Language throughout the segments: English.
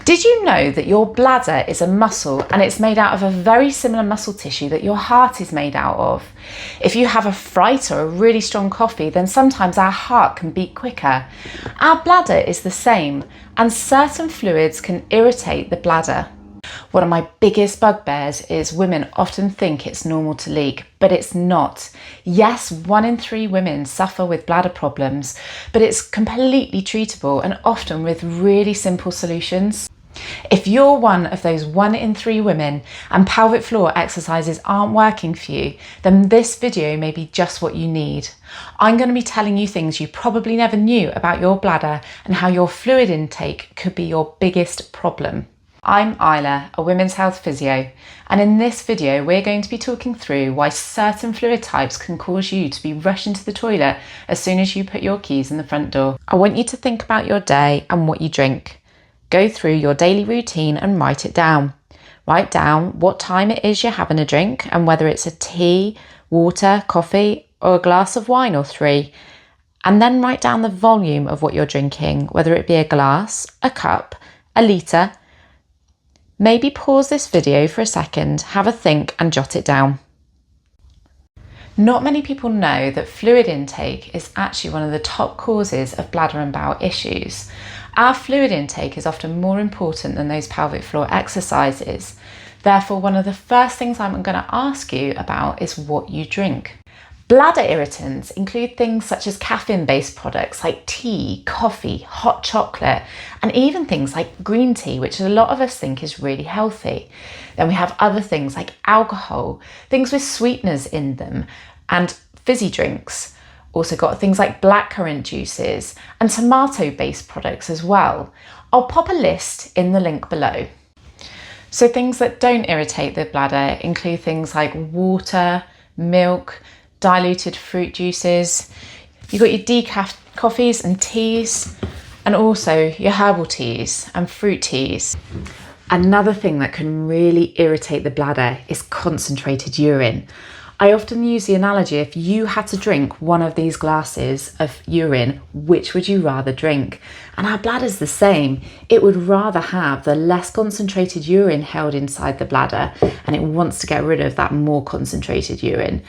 Did you know that your bladder is a muscle and it's made out of a very similar muscle tissue that your heart is made out of? If you have a fright or a really strong coffee, then sometimes our heart can beat quicker. Our bladder is the same, and certain fluids can irritate the bladder. One of my biggest bugbears is women often think it's normal to leak, but it's not. Yes, 1 in 3 women suffer with bladder problems, but it's completely treatable and often with really simple solutions. If you're one of those 1 in 3 women and pelvic floor exercises aren't working for you, then this video may be just what you need. I'm going to be telling you things you probably never knew about your bladder and how your fluid intake could be your biggest problem. I'm Isla, a women's health physio, and in this video we're going to be talking through why certain fluid types can cause you to be rushing to the toilet as soon as you put your keys in the front door. I want you to think about your day and what you drink. Go through your daily routine and write it down. Write down what time it is you're having a drink and whether it's a tea, water, coffee or a glass of wine or 3. And then write down the volume of what you're drinking, whether it be a glass, a cup, a litre. Maybe pause this video for a second, have a think and jot it down. Not many people know that fluid intake is actually one of the top causes of bladder and bowel issues. Our fluid intake is often more important than those pelvic floor exercises. Therefore, one of the first things I'm going to ask you about is what you drink. Bladder irritants include things such as caffeine-based products like tea, coffee, hot chocolate, and even things like green tea, which a lot of us think is really healthy. Then we have other things like alcohol, things with sweeteners in them, and fizzy drinks. Also got things like blackcurrant juices and tomato-based products as well. I'll pop a list in the link below. So things that don't irritate the bladder include things like water, milk, diluted fruit juices. You've got your decaf coffees and teas, and also your herbal teas and fruit teas. Another thing that can really irritate the bladder is concentrated urine. I often use the analogy, if you had to drink one of these glasses of urine, which would you rather drink? And our bladder's the same. It would rather have the less concentrated urine held inside the bladder, and it wants to get rid of that more concentrated urine.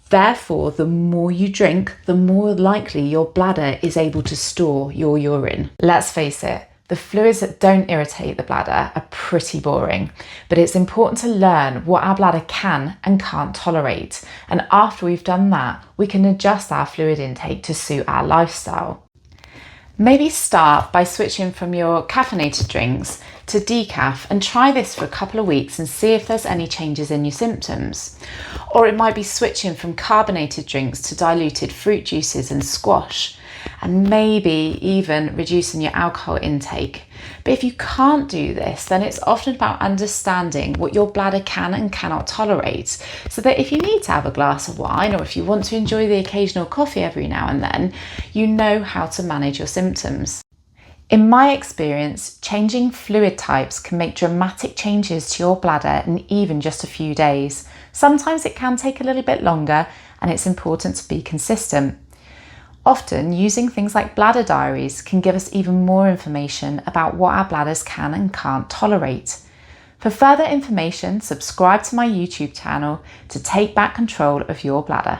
Therefore, the more you drink, the more likely your bladder is able to store your urine. Let's face it, the fluids that don't irritate the bladder are pretty boring, but it's important to learn what our bladder can and can't tolerate. And after we've done that, we can adjust our fluid intake to suit our lifestyle. Maybe start by switching from your caffeinated drinks to decaf and try this for a couple of weeks and see if there's any changes in your symptoms. Or it might be switching from carbonated drinks to diluted fruit juices and squash, and maybe even reducing your alcohol intake. But if you can't do this, then it's often about understanding what your bladder can and cannot tolerate, so that if you need to have a glass of wine or if you want to enjoy the occasional coffee every now and then, you know how to manage your symptoms. In my experience, changing fluid types can make dramatic changes to your bladder in even just a few days. Sometimes it can take a little bit longer, and it's important to be consistent. Often, using things like bladder diaries can give us even more information about what our bladders can and can't tolerate. For further information, subscribe to my YouTube channel to take back control of your bladder.